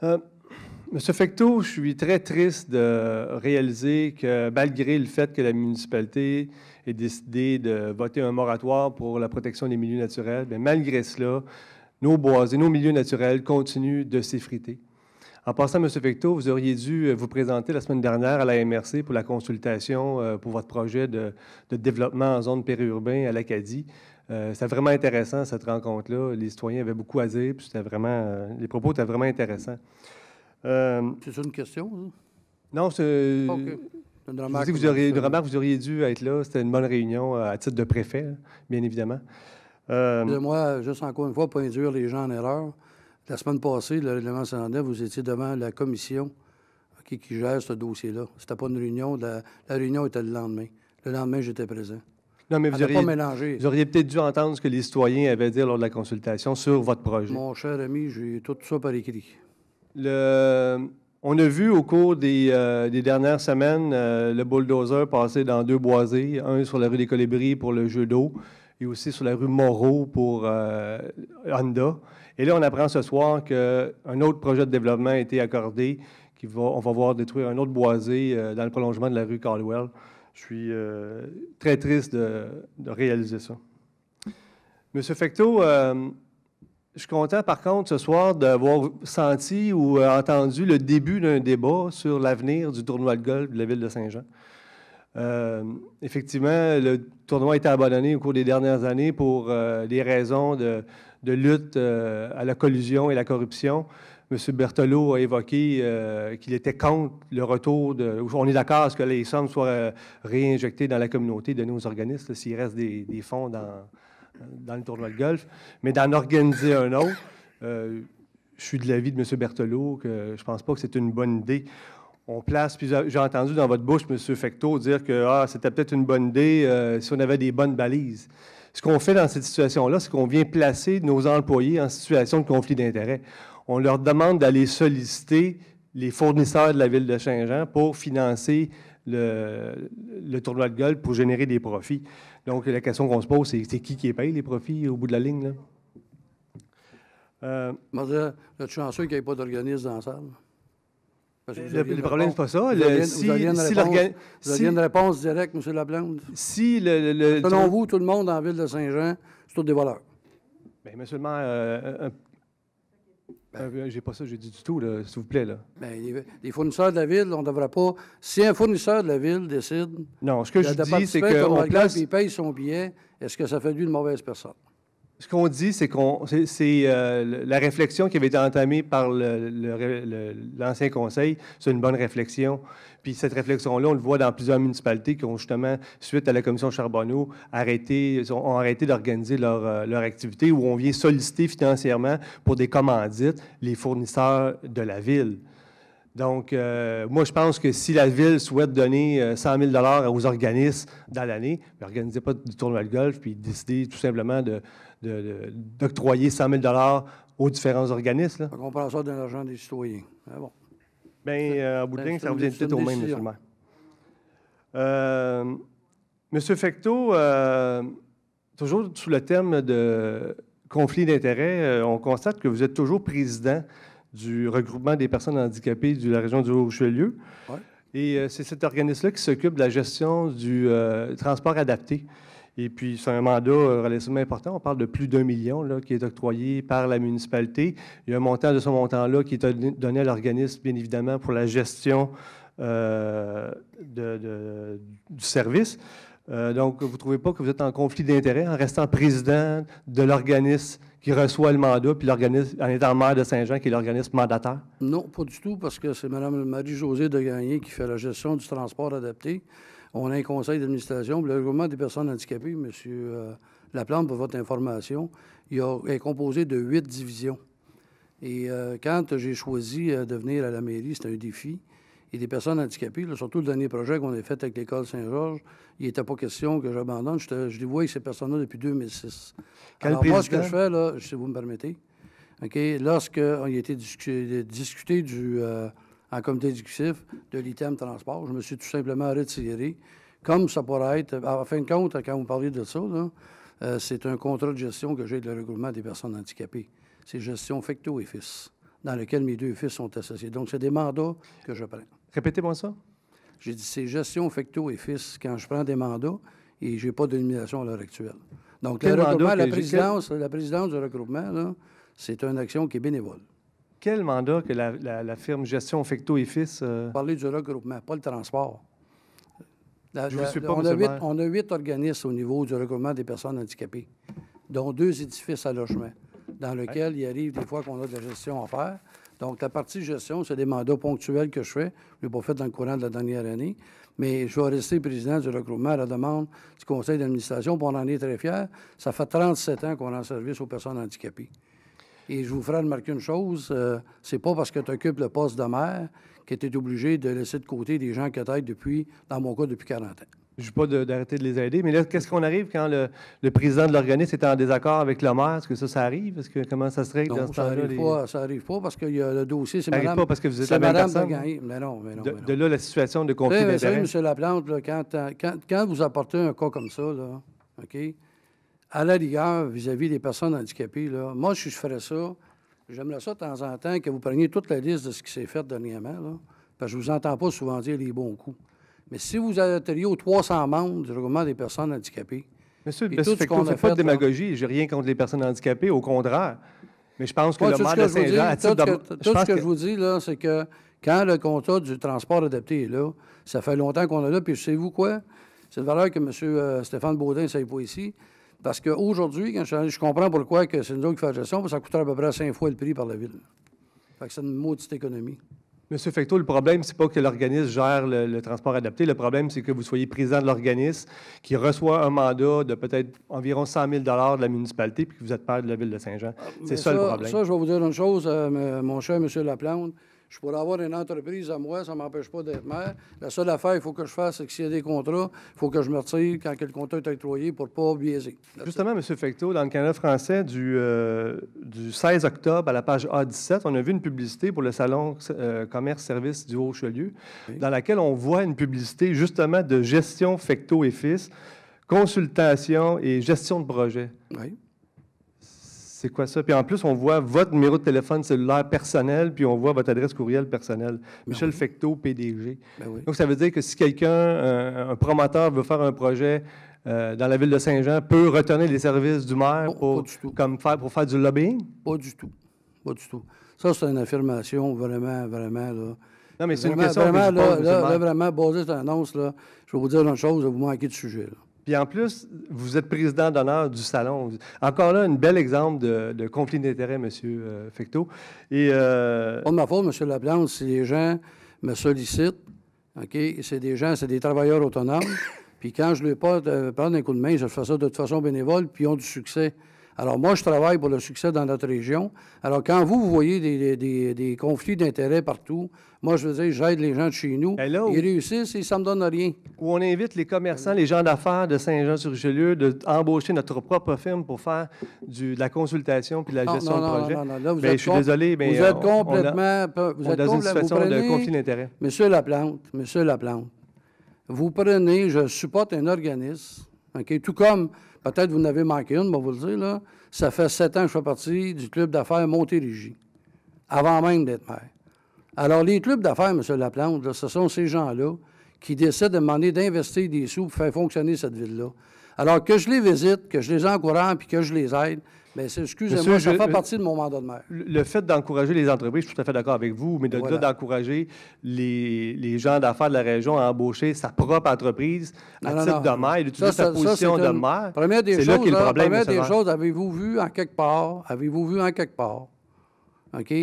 Euh, Monsieur Fecteau, je suis très triste de réaliser que malgré le fait que la municipalité ait décidé de voter un moratoire pour la protection des milieux naturels, bien, malgré cela, nos boisés, nos milieux naturels continuent de s'effriter. En passant, M. Fecteau, vous auriez dû vous présenter la semaine dernière à la MRC pour la consultation pour votre projet de développement en zone périurbain à l'Acadie. C'était vraiment intéressant, cette rencontre-là. Les citoyens avaient beaucoup à dire, puis c'était vraiment, les propos étaient vraiment intéressants. C'est une question, hein? Non, c'est... OK. Une remarque, vous auriez dû être là. C'était une bonne réunion à titre de préfet, bien évidemment. Moi, juste encore une fois, pour induire les gens en erreur, la semaine passée, le règlement sénateur, vous étiez devant la commission qui gère ce dossier-là. C'était pas une réunion. La réunion était le lendemain. Le lendemain, j'étais présent. Non, mais vous auriez peut-être dû entendre ce que les citoyens avaient dit lors de la consultation sur votre projet. Mon cher ami, j'ai tout ça par écrit. On a vu au cours des dernières semaines le bulldozer passer dans 2 boisés, un sur la rue des Colibris pour le jeu d'eau et aussi sur la rue Moreau pour Honda. Et là, on apprend ce soir qu'un autre projet de développement a été accordé, on va voir détruire un autre boisé dans le prolongement de la rue Caldwell. Je suis très triste de réaliser ça. Monsieur Fecteau, je suis content, par contre, ce soir, d'avoir senti ou entendu le début d'un débat sur l'avenir du tournoi de golf de la ville de Saint-Jean. Effectivement, le tournoi a été abandonné au cours des dernières années pour des raisons de lutte à la collusion et la corruption. M. Berthelot a évoqué qu'il était contre le retour de... On est d'accord à ce que les sommes soient réinjectées dans la communauté, données aux organismes, s'il reste des fonds dans le tournoi de golf, mais d'en organiser un autre. Je suis de l'avis de M. Berthelot que je ne pense pas que c'est une bonne idée. On place, puis j'ai entendu dans votre bouche, M. Fecteau, dire que c'était peut-être une bonne idée si on avait des bonnes balises. Ce qu'on fait dans cette situation-là, c'est qu'on vient placer nos employés en situation de conflit d'intérêts. On leur demande d'aller solliciter les fournisseurs de la ville de Saint-Jean pour financer le tournoi de golf pour générer des profits. Donc, la question qu'on se pose, c'est qui paye les profits au bout de la ligne, là? Vous êtes chanceux qu'il n'y ait pas d'organisme dans la salle. Le problème, c'est pas ça. Vous aviez une réponse directe, M. Laplante? Selon vous, tout le monde dans la ville de Saint-Jean, c'est tous des voleurs. Bien, monsieur le maire, j'ai pas ça, j'ai dit du tout, s'il vous plaît. Là. Bien, les fournisseurs de la ville, on ne devrait pas... Si un fournisseur de la ville décide... Non, ce que je dis, c'est qu'on place... Il paye son billet, est-ce que ça fait de lui une mauvaise personne? Ce qu'on dit, c'est la réflexion qui avait été entamée par l'ancien conseil, c'est une bonne réflexion. Puis cette réflexion-là, on le voit dans plusieurs municipalités qui ont justement, suite à la commission Charbonneau, ont arrêté d'organiser leur activité, où on vient solliciter financièrement pour des commandites les fournisseurs de la ville. Donc, moi, je pense que si la Ville souhaite donner 100 000 $ aux organismes dans l'année, n'organisez pas du tournoi de golf, puis décidez tout simplement d'octroyer 100 000 $ aux différents organismes. Là. On prend ça de l'argent des citoyens. Ah bon. Bien, en bout de ligne, ça revient peut-être au même, M. le maire. M. Fecteau, toujours sous le thème de conflit d'intérêts, on constate que vous êtes toujours président du regroupement des personnes handicapées de la région du Haut-Richelieu. Ouais. Et c'est cet organisme-là qui s'occupe de la gestion du transport adapté. Et puis, c'est un mandat relativement important. On parle de plus d'1 million là, qui est octroyé par la municipalité. Il y a un montant de ce montant-là qui est donné à l'organisme, bien évidemment, pour la gestion du service. Donc, vous ne trouvez pas que vous êtes en conflit d'intérêts en restant président de l'organisme qui reçoit le mandat, puis l'organisme, en étant maire de Saint-Jean, qui est l'organisme mandataire? Non, pas du tout, parce que c'est Mme Marie-Josée de Gagné qui fait la gestion du transport adapté. On a un conseil d'administration. Le regroupement des personnes handicapées, M. Laplante, pour votre information, est composé de 8 divisions. Et quand j'ai choisi de venir à la mairie, c'était un défi. Et des personnes handicapées, là, surtout le dernier projet qu'on a fait avec l'école Saint-Georges, il n'était pas question que j'abandonne. Je les vois avec ces personnes-là depuis 2006. Alors, moi, ce que je fais, là, si vous me permettez, lorsqu'il a été discuté en comité exécutif de l'item transport, je me suis tout simplement retiré. Comme ça pourrait être, en fin de compte, quand vous parlez de ça, c'est un contrat de gestion que j'ai de le regroupement des personnes handicapées. C'est gestion Fecteau et Fils. dans lequel mes deux fils sont associés. Donc, c'est des mandats que je prends. Répétez-moi ça. J'ai dit, c'est gestion Fecteau et fils quand je prends des mandats et je n'ai pas de nomination à l'heure actuelle. Donc, le regroupement, la présidence du regroupement, là, c'est une action qui est bénévole. Quel mandat que la firme Gestion Fecteau et Fils... Parler du regroupement, pas le transport. Je ne suis pas, on a 8 organismes au niveau du regroupement des personnes handicapées, dont 2 édifices à logement, dans lesquels il arrive des fois qu'on a de la gestion à faire. Donc, la partie gestion, c'est des mandats ponctuels que je fais. Je ne l'ai pas fait dans le courant de la dernière année. Mais je vais rester président du regroupement à la demande du conseil d'administration. On en est très fiers. Ça fait 37 ans qu'on rend service aux personnes handicapées. Et je vous ferai remarquer une chose, c'est pas parce que tu occupes le poste de maire que tu es obligé de laisser de côté des gens que tu aides depuis, dans mon cas, depuis 40 ans. Je ne dis pas d'arrêter de les aider, mais là, qu'est-ce qu'on arrive quand le président de l'organisme est en désaccord avec le maire? Est-ce que ça arrive? Comment ça se règle dans ce temps-là? Ça n'arrive pas parce qu'il y a le dossier, c'est madame... Ça n'arrive pas parce que vous êtes la même personne? Mais non. De là, la situation de conflit d'intérêts. Vous savez, M. Laplante, là, quand vous apportez un cas comme ça, là, OK, à la rigueur, vis-à-vis des personnes handicapées, là, moi, si je ferais ça, j'aimerais ça de temps en temps que vous preniez toute la liste de ce qui s'est fait dernièrement, là, parce que je ne vous entends pas souvent dire les bons coups. Mais si vous atterriez aux 300 membres du regroupement des personnes handicapées... Monsieur Fecteau, ne fait pas de démagogie. Je n'ai rien contre les personnes handicapées, au contraire. Mais je pense que le maire de Saint-Jean... Tout ce que je vous dis, là, c'est que quand le contrat du transport adapté est là, ça fait longtemps qu'on est là, puis savez-vous quoi? C'est une valeur que M. Stéphane Baudin ne savait pas ici. Parce qu'aujourd'hui, quand je comprends pourquoi que c'est nous autres qui faisons la gestion, ça coûterait à peu près 5 fois le prix par la ville. Fait que c'est une maudite économie. Monsieur Fecteau, le problème, c'est pas que l'organisme gère le transport adapté. Le problème, c'est que vous soyez président de l'organisme qui reçoit un mandat de peut-être environ 100 000 $ de la municipalité puis que vous êtes maire de la ville de Saint-Jean. C'est ça le problème. Ça, je vais vous dire une chose, mon cher M. Laplante. Je pourrais avoir une entreprise à moi, ça ne m'empêche pas d'être maire. La seule affaire qu'il faut que je fasse, c'est que s'il y a des contrats, il faut que je me retire quand le contrat est octroyé pour ne pas biaiser. Justement, M. Fecteau, dans le Canada français du 16 octobre, à la page A17, on a vu une publicité pour le salon commerce-service du Haut-Chelieu, dans laquelle on voit une publicité justement de gestion Fecteau et Fils, consultation et gestion de projet. Oui. C'est quoi ça? Puis en plus, on voit votre numéro de téléphone cellulaire personnel, puis on voit votre adresse courriel personnelle. Michel Fecteau, PDG. Donc, ça veut dire que si quelqu'un, un promoteur veut faire un projet dans la ville de Saint-Jean, peut retenir les services du maire pour faire du lobbying? Pas du tout. Pas du tout. Ça, c'est une affirmation vraiment, là. Non, mais c'est une question vraiment, que je pose, là, vraiment, basé sur l'annonce, là, je vais vous dire une chose, vous manquez de sujet, là. Puis en plus, vous êtes président d'honneur du salon. Encore là, un bel exemple de conflit d'intérêts, M. Fecteau. Et, pas de ma faute, M. Laplante, si les gens me sollicitent, OK, c'est des travailleurs autonomes, puis quand je ne veux pas prendre un coup de main, je fais ça de toute façon bénévole, puis ils ont du succès. Alors moi, je travaille pour le succès dans notre région. Alors quand vous voyez des conflits d'intérêts partout, moi, je veux dire, j'aide les gens de chez nous. Ils réussissent et ça ne me donne rien. Où on invite les commerçants, les gens d'affaires de Saint-Jean-sur-Richelieu d'embaucher notre propre firme pour faire de la consultation puis de la gestion de projet. Non. Là, je suis désolé, mais vous êtes complètement... Vous êtes dans une situation de conflit d'intérêts. Monsieur Laplante, vous prenez, je supporte un organisme, OK, tout comme... Peut-être vous en avez manqué une, mais vous le dire, là. Ça fait 7 ans que je fais partie du club d'affaires Montérégie, avant même d'être maire. Alors, les clubs d'affaires, M. Laplante, là, ce sont ces gens-là qui décident de demander d'investir des sous pour faire fonctionner cette ville-là. Alors, que je les visite, que je les encourage puis que je les aide, bien, excusez-moi, ça fait partie de mon mandat de maire. Le fait d'encourager les entreprises, je suis tout à fait d'accord avec vous, mais d'encourager les gens d'affaires de la région à embaucher sa propre entreprise à titre de maire et d'utiliser sa position de maire, c'est là qu'est le problème. Première des choses, avez-vous vu en quelque part, OK,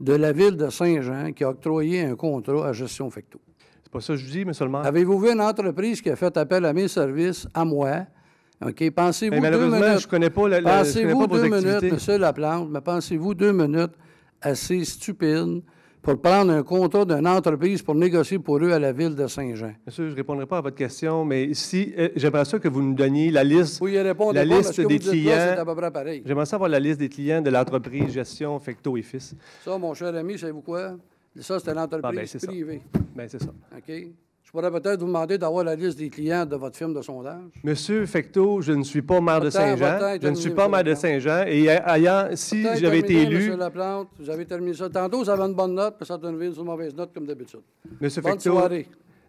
de la ville de Saint-Jean qui a octroyé un contrat à gestion Fecteau? C'est pas ça que je dis, M. le maire. Avez-vous vu une entreprise qui a fait appel à mes services, à moi? OK, pensez-vous 2 minutes. Je connais pas pensez-vous 2 minutes, M. Laplante, mais pensez-vous 2 minutes assez stupides pour prendre un contrat d'une entreprise pour négocier pour eux à la ville de Saint-Jean? Monsieur, je ne répondrai pas à votre question, mais si j'aimerais ça que vous nous donniez la liste, des clients. C'est à peu près pareil. J'aimerais savoir la liste des clients de l'entreprise Gestion Fecteau et Fils. Ça, mon cher ami, savez-vous quoi? Ça, c'était l'entreprise privée. Bien, c'est ça. OK? Je pourrais peut-être vous demander d'avoir la liste des clients de votre firme de sondage. Monsieur Fecteau, je ne suis pas maire de Votre temps Saint-Jean. est Je ne suis terminé, pas M. maire de Laplante. Saint-Jean. Et ayant, si Peut-être j'avais été terminé, élu... M. Laplante, vous avez terminé ça. Tantôt, vous avez une bonne note, puis ça donne une mauvaise note, comme d'habitude. Monsieur Bonne Fecteau, soirée.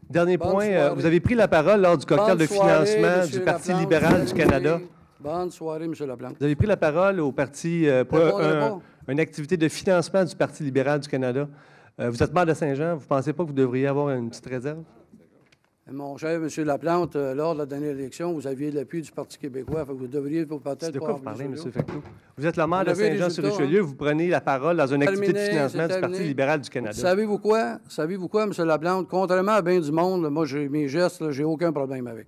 dernier Bonne point, soirée. vous avez pris la parole lors du cocktail Bonne de soirée, financement Monsieur du Parti Laplante. libéral du Canada. Bonne soirée, M. Laplante. Vous avez pris la parole au parti pour une activité de financement du Parti libéral du Canada. Vous êtes maire de Saint-Jean. Vous ne pensez pas que vous devriez avoir une petite réserve? Mon cher M. Laplante, lors de la dernière élection, vous aviez l'appui du Parti québécois. Fait que vous devriez peut-être... De quoi vous parlez, M. Fecteau? Vous êtes le On maire de avait les Saint-Jean-sur-Richelieu. Vous prenez la parole dans une activité de Terminé, financement c'est du Parti terminé. libéral du Canada. Savez-vous quoi? Savez-vous quoi, M. Laplante? Contrairement à bien du monde, là, moi, mes gestes, j'ai aucun problème avec.